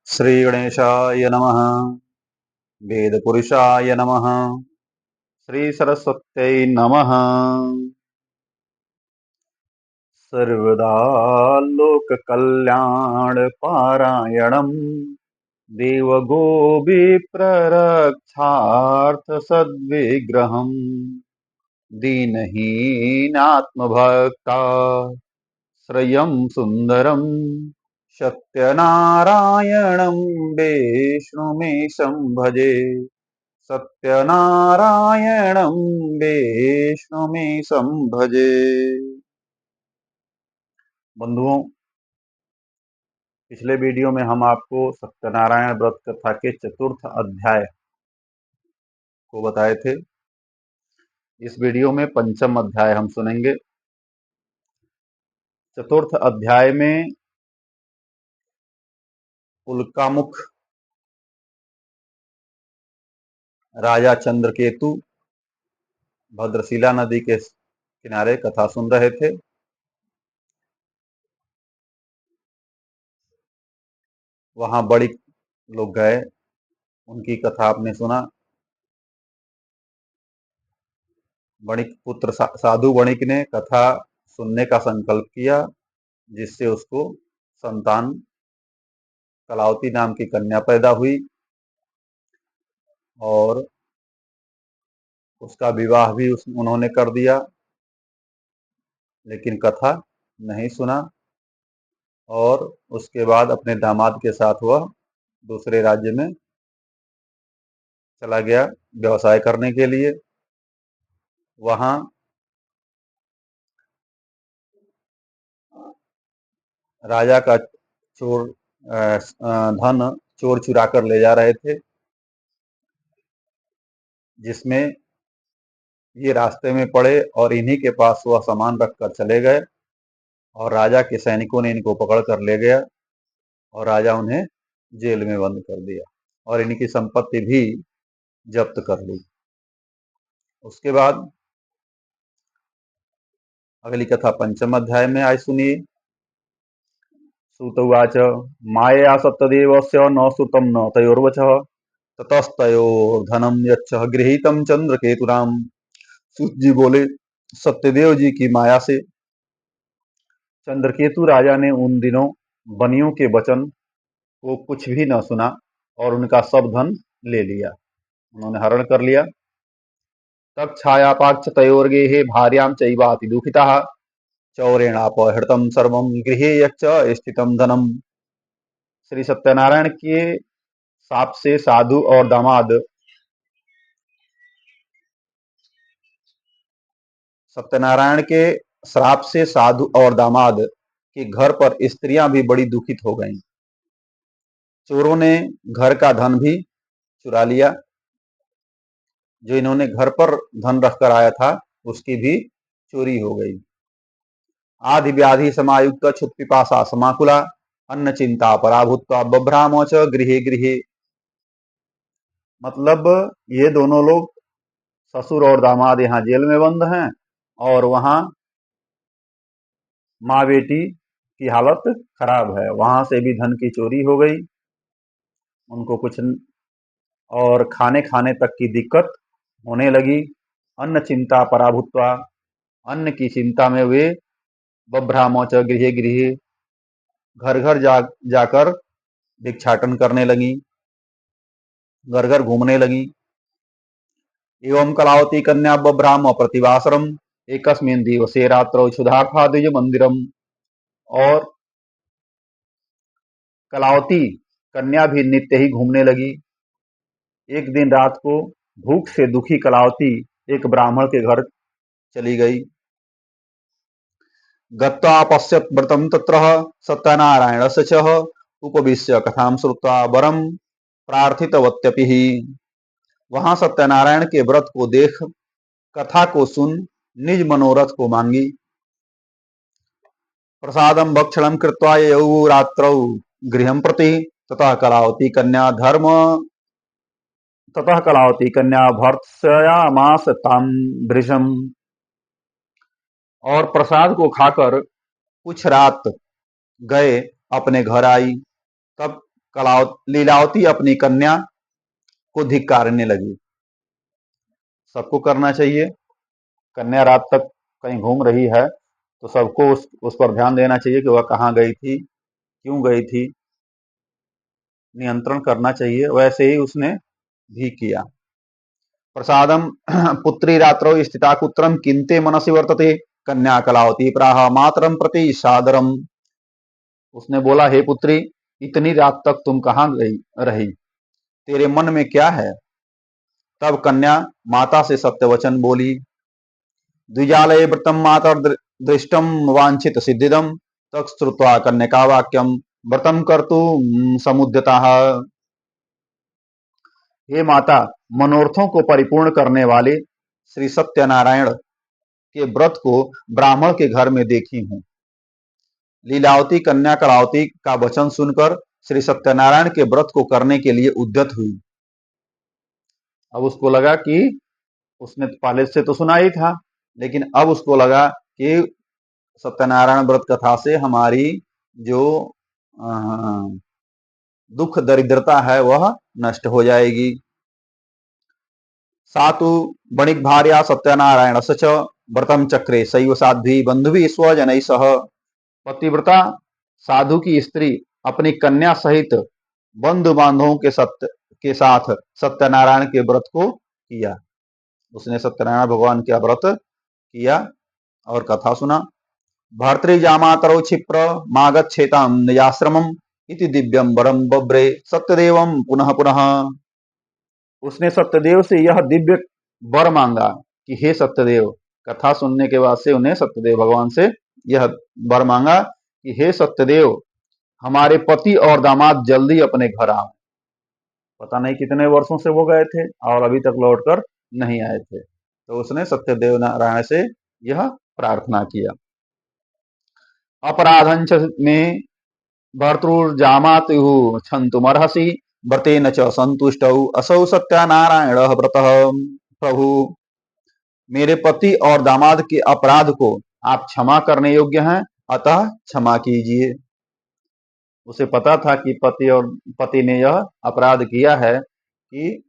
श्रीगणेशाय नमः। वेदपुरुषाय नमः। श्रीसरस्वत्यै नमः। सर्वदा लोककल्याणपारायणम् देवगोविप्ररक्षार्थसद्विग्रहम् दीनहीनात्मभक्ता श्रयं सुन्दरम् सत्यनारायणं विष्णुमीशं भजे। सत्यनारायणं विष्णुमीशं भजे। बंधुओं, पिछले वीडियो में हम आपको सत्यनारायण व्रत कथा के चतुर्थ अध्याय को बताए थे। इस वीडियो में पंचम अध्याय हम सुनेंगे। चतुर्थ अध्याय में उल्कामुख राजा चंद्रकेतु भद्रशिला नदी के किनारे कथा सुन रहे थे। वहां बड़िक लोग गए, उनकी कथा आपने सुना। बणिक पुत्र साधु बणिक ने कथा सुनने का संकल्प किया, जिससे उसको संतान कलावती नाम की कन्या पैदा हुई और उसका विवाह भी उन्होंने कर दिया, लेकिन कथा नहीं सुना। और उसके बाद अपने दामाद के साथ वह दूसरे राज्य में चला गया व्यवसाय करने के लिए। वहां राजा का चोर धन चोर चुरा कर ले जा रहे थे, जिसमें ये रास्ते में पड़े और इन्हीं के पास वह सामान रखकर चले गए और राजा के सैनिकों ने इनको पकड़ कर ले गया और राजा उन्हें जेल में बंद कर दिया और इनकी संपत्ति भी जब्त कर ली। उसके बाद अगली कथा पंचम अध्याय में आज सुनिए। सूत उवाच मायया सत्यदेवस्य न सुतं न तयोर्वचः ततस्तयोर्धनं यच्च गृहीतं चंद्रकेतुनाम। सूत जी बोले, सत्यदेव जी की माया से चंद्रकेतु राजा ने उन दिनों बनियों के वचन को कुछ भी न सुना और उनका सब धन ले लिया, उन्होंने हरण कर लिया। तब छायापाक्ष तयोर्गेहे भार्यां चैवाति दुखिताः चौरेणापहृतं सर्वं गृहे यच्च स्थितं धनम। श्री सत्यनारायण के साप से साधु और दामाद सत्यनारायण के श्राप से साधु और दामाद के घर पर स्त्रियां भी बड़ी दुखित हो गईं। चोरों ने घर का धन भी चुरा लिया। जो इन्होंने घर पर धन रखकर आया था उसकी भी चोरी हो गई। आदि व्याधि समायुक्त क्षुत पिपासा समाकुला अन्न चिंता पराभूत्वा बभ्राम च गृहे गृहे। मतलब ये दोनों लोग ससुर और दामाद यहाँ जेल में बंद हैं और वहां माँ बेटी की हालत खराब है। वहां से भी धन की चोरी हो गई, उनको कुछ और खाने खाने तक की दिक्कत होने लगी। अन्न चिंता पराभूत्वा, अन्न की चिंता में वे बभ्राम च गृहे गृहे, घर घर जाकर भिक्षाटन करने लगी, घर घर घूमने लगी। एवं कलावती कन्या बभ्राम प्रतिवासरम एकस्मिन् दिवसे रात्रौ क्षुधार्था द्विज मंदिरम। और कलावती कन्या भी नित्य ही घूमने लगी। एक दिन रात को भूख से दुखी कलावती एक ब्राह्मण के घर चली गई। गत्वा पश्यत् व्रतं तत्र सत्यनारायणस्य च उपविश्य कथां श्रुत्वा वरं प्रार्थितवत्यपि। वहां सत्यनारायण के व्रत को देख, कथा को सुन, निज मनोरथ को मांगी। प्रसादं भक्षणं कृत्वा ययौ रात्रौ गृहं प्रति ततः कलावती कन्या भर्त्सयामास तां भृशम्। और प्रसाद को खाकर कुछ रात गए अपने घर आई। तब लीलावती अपनी कन्या को धिक्कारने लगी। सबको करना चाहिए, कन्या रात तक कहीं घूम रही है तो सबको उस पर ध्यान देना चाहिए कि वह कहाँ गई थी, क्यों गई थी, नियंत्रण करना चाहिए। वैसे ही उसने भी किया। प्रसादम पुत्री रात्रौ स्थिता कुत्रम किंते मनसि वर्तते कन्या कलावती प्राह मातरम प्रति सादरम। उसने बोला, हे पुत्री, इतनी रात तक तुम कहाँ गई रही, तेरे मन में क्या है? तब कन्या माता से सत्य वचन बोली। द्विजालये व्रतम माता दृष्टम वांछित सिद्धिदम तत्श्रुत्वा कन्यका वाक्यम व्रतम कर्तुम समुद्यता। हे माता, मनोरथों को परिपूर्ण करने वाले श्री सत्यनारायण के व्रत को ब्राह्मण के घर में देखी हूँ। लीलावती कन्या कलावती का वचन सुनकर श्री सत्यनारायण के व्रत को करने के लिए उद्यत हुई। अब उसको लगा कि उसने पहले से तो सुना ही था, लेकिन अब उसको लगा कि सत्यनारायण व्रत कथा से हमारी जो दुख दरिद्रता है वह नष्ट हो जाएगी। सातु बणिक भार्या सत्यनारायण सच व्रतम चक्रे शैव साध्वी बंधुवी स्वजन सह। पतिव्रता साधु की स्त्री अपनी कन्या सहित बंधु बांधवों के साथ सत्यनारायण के व्रत को किया। उसने सत्यनारायण भगवान का व्रत किया और कथा सुना। भर्तृजामातरौ क्षिप्र मागच्छेताम निजाश्रमम इति दिव्यम वरम बब्रे सत्यदेवम पुनः पुनः। उसने सत्यदेव से यह दिव्य वर मांगा कि हे सत्यदेव, कथा सुनने के बाद से उन्हें सत्यदेव भगवान से यह वर मांगा कि हे सत्यदेव, हमारे पति और दामाद जल्दी अपने घर आओ। पता नहीं कितने वर्षों से वो गए थे और अभी तक लौटकर नहीं आए थे, तो उसने सत्यदेव नारायण से यह प्रार्थना किया। अपराधंच में भर्तृजामातुः क्षन्तुमर्हसि व्रतेन च संतुष्टौ असौ सत्यनारायण व्रतः प्रभु। मेरे पति और दामाद के अपराध को आप क्षमा करने योग्य हैं, अतः क्षमा कीजिए। उसे पता था कि पति ने यह अपराध किया है कि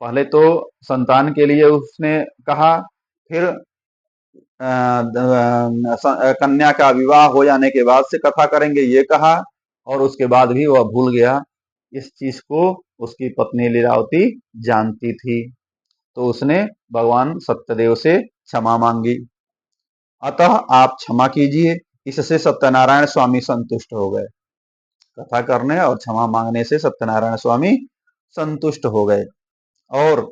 पहले तो संतान के लिए उसने कहा, फिर कन्या का विवाह हो जाने के बाद से कथा करेंगे ये कहा, और उसके बाद भी वह भूल गया। इस चीज को उसकी पत्नी लीलावती जानती थी, तो उसने भगवान सत्यदेव से क्षमा मांगी। अतः आप क्षमा कीजिए। इससे सत्यनारायण स्वामी संतुष्ट हो गए। कथा करने और क्षमा मांगने से सत्यनारायण स्वामी संतुष्ट हो गए। और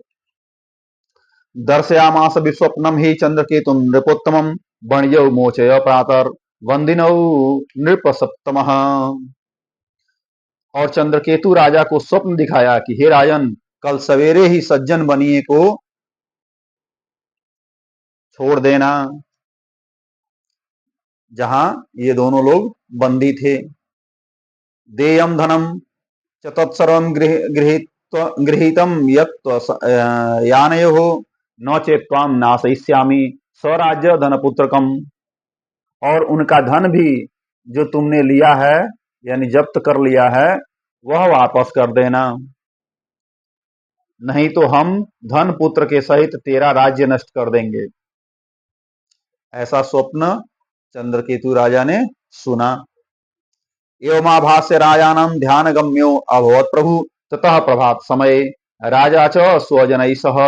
दर्शयामास विस्वप्नम ही चंद्रकेतुम नृपोत्तमम वणिजौ मोचय प्रातर वंदिनौ नृप सप्तमः। और चंद्रकेतु राजा को स्वप्न दिखाया कि हे राजन, कल सवेरे ही सज्जन बनिए को छोड़ देना, जहां ये दोनों लोग बंदी थे। देयम धनम च तत्सर्वं गृहीतम यत् यानयोः न चेत्त्वाम नाशयिष्यामि स्वराज्य धनपुत्रकम। और उनका धन भी जो तुमने लिया है, यानी जब्त कर लिया है, वह वापस कर देना, नहीं तो हम धन पुत्र के सहित तेरा राज्य नष्ट कर देंगे। ऐसा स्वप्न चंद्रकेतु राजा ने सुना। एवमाभास्य राजानं ध्यान गम्यो अभवत् प्रभु ततः प्रभात समय राजा च स्वजनैः सह।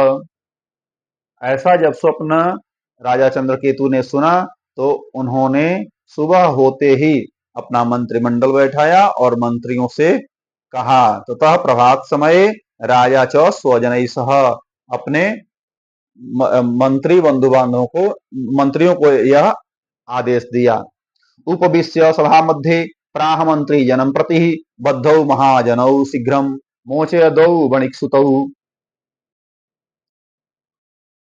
ऐसा जब स्वप्न राजा चंद्रकेतु ने सुना तो उन्होंने सुबह होते ही अपना मंत्रिमंडल बैठाया और मंत्रियों से कहा। ततः प्रभात समय राजा च स्वजनैः सह, अपने मंत्री बंधु बांधवों को, मंत्रियों को यह आदेश दिया। उपविश्य सभा मध्ये प्राह मंत्री जनम प्रति बद्धौ महाजनौ शीघ्रम मोचयदौ वणिक्सुतौ।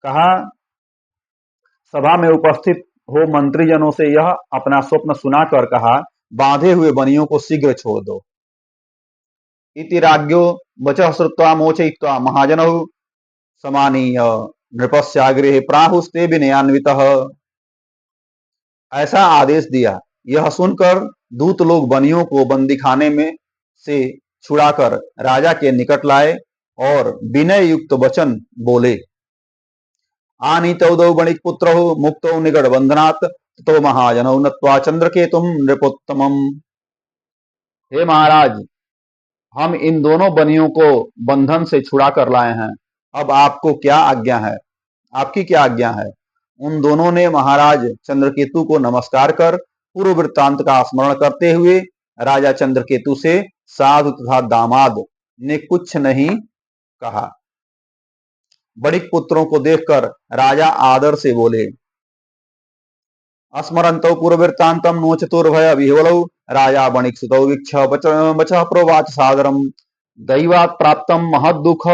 कहा, सभा में उपस्थित हो मंत्रीजनों से यह अपना स्वप्न सुनाकर कहा, बांधे हुए बनियों को शीघ्र छोड़ दो। इति राज्ञो वचः श्रुत्वा मोचयित्वा महाजनौ समानीय नृपस्यागृहे प्राहुस्ते विनयान्वितः। ऐसा आदेश दिया। यह सुनकर दूत लोग बनियों को बंदी खाने में से छुड़ाकर राजा के निकट लाए और विनय युक्त वचन बोले। आनीतौ बणिक पुत्रौ मुक्तौ निगड़ बंधनात् तो महाजनौ नत्वा चंद्रकेतुम नृपोत्तमम्। हे महाराज, हम इन दोनों बनियों को बंधन से छुड़ा कर लाए हैं। अब आपको क्या आज्ञा है, आपकी क्या आज्ञा है। उन दोनों ने महाराज चंद्रकेतु को नमस्कार कर पूर्व वृत्तांत का स्मरण करते हुए राजा चंद्रकेतु से साधु तथा दामाद ने कुछ नहीं कहा। बड़िक पुत्रों को देखकर राजा आदर से बोले। स्मरन्तौ पूर्ववृत्तान्तं नो चतुर्भय विह्वलौ राजा बणिक सुतौ वीक्ष वचः प्रोवाच सादरम्। दैवात् प्राप्तं महद्दुःख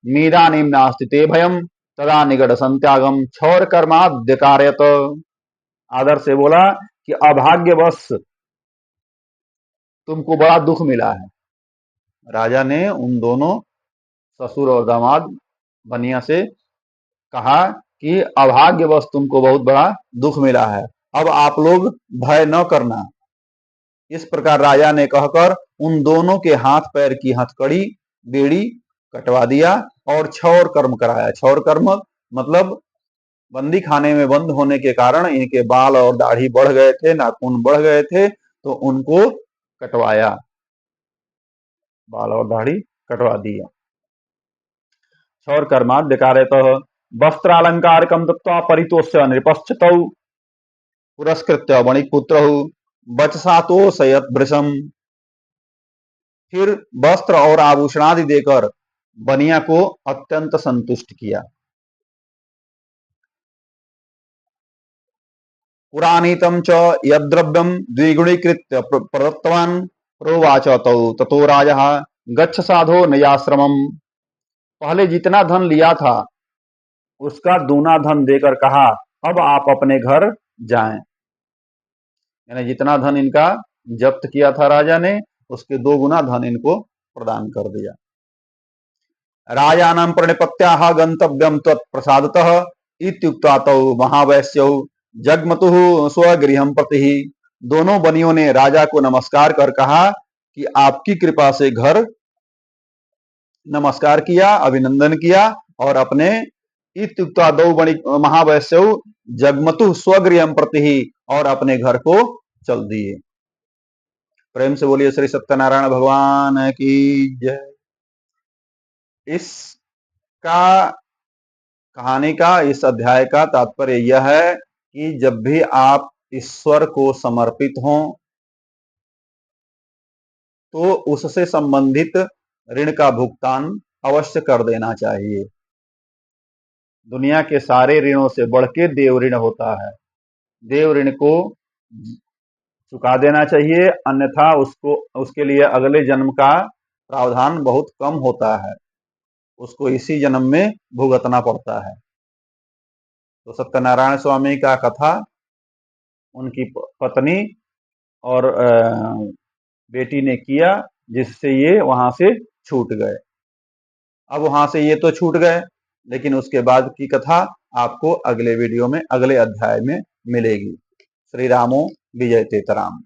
मेदानीं नास्ति ते भयम् तदा निगड संत्यागम क्षौर कर्माद्य कार्यत। आदर से बोला कि अभाग्यवश तुमको बड़ा दुख मिला है। राजा ने उन दोनों ससुर और दामाद बनिया से कहा कि अभाग्यवश तुमको बहुत बड़ा दुख मिला है, अब आप लोग भय न करना। इस प्रकार राजा ने कहकर उन दोनों के हाथ पैर की हथकड़ी बेड़ी कटवा दिया और क्षौर कर्म कराया। क्षौर कर्म मतलब बंदी खाने में बंद होने के कारण इनके बाल और दाढ़ी बढ़ गए थे, नाखून बढ़ गए थे, तो उनको कटवाया, बाल और दाढ़ी कटवा दिया। क्षौर कर्माद्य कार्यतः वस्त्रालंकारकम दत्त्वा परितोष्य नृपश्चतौ पुरस्कृत्य वणिक पुत्र बचसा तो सयत वृषम। फिर वस्त्र और आभूषण आदि देकर बनिया को अत्यंत संतुष्ट किया। पुराणीतम च यद्रव्यम द्विगुणीकृत्य प्रदत्तवान् प्रोवाच ततो राजा गच्छ साधो नयाश्रमम। पहले जितना धन लिया था उसका दूना धन देकर कहा अब आप अपने घर जाएं। यानी जितना धन इनका जब्त किया था राजा ने उसके 2 गुना धन इनको प्रदान कर दिया। राजानां प्रणिपत्याः गंतव्यम तत्प्रसादतः इत्युक्त्वा तौ महावैश्यौ जगमतुः स्वगृहं प्रति। दोनों बनियों ने राजा को नमस्कार कर कहा कि आपकी कृपा से घर नमस्कार किया, अभिनंदन किया और अपने इत्युक्त्वा दौ बणिक महावैश्यौ जगमतु स्वगृहं प्रति और अपने घर को चल दिए। प्रेम से बोलिए श्री सत्यनारायण भगवान की जय। इसका कहानी का, इस अध्याय का तात्पर्य यह है कि जब भी आप ईश्वर को समर्पित हों तो उससे संबंधित ऋण का भुगतान अवश्य कर देना चाहिए। दुनिया के सारे ऋणों से बढ़ के देव ऋण होता है। देव ऋण को चुका देना चाहिए, अन्यथा उसके लिए अगले जन्म का प्रावधान बहुत कम होता है, उसको इसी जन्म में भुगतना पड़ता है। तो सत्यनारायण स्वामी का कथा उनकी पत्नी और बेटी ने किया जिससे ये वहां से छूट गए। अब वहां से ये तो छूट गए, लेकिन उसके बाद की कथा आपको अगले वीडियो में, अगले अध्याय में मिलेगी। श्री रामो विजय तेतराम।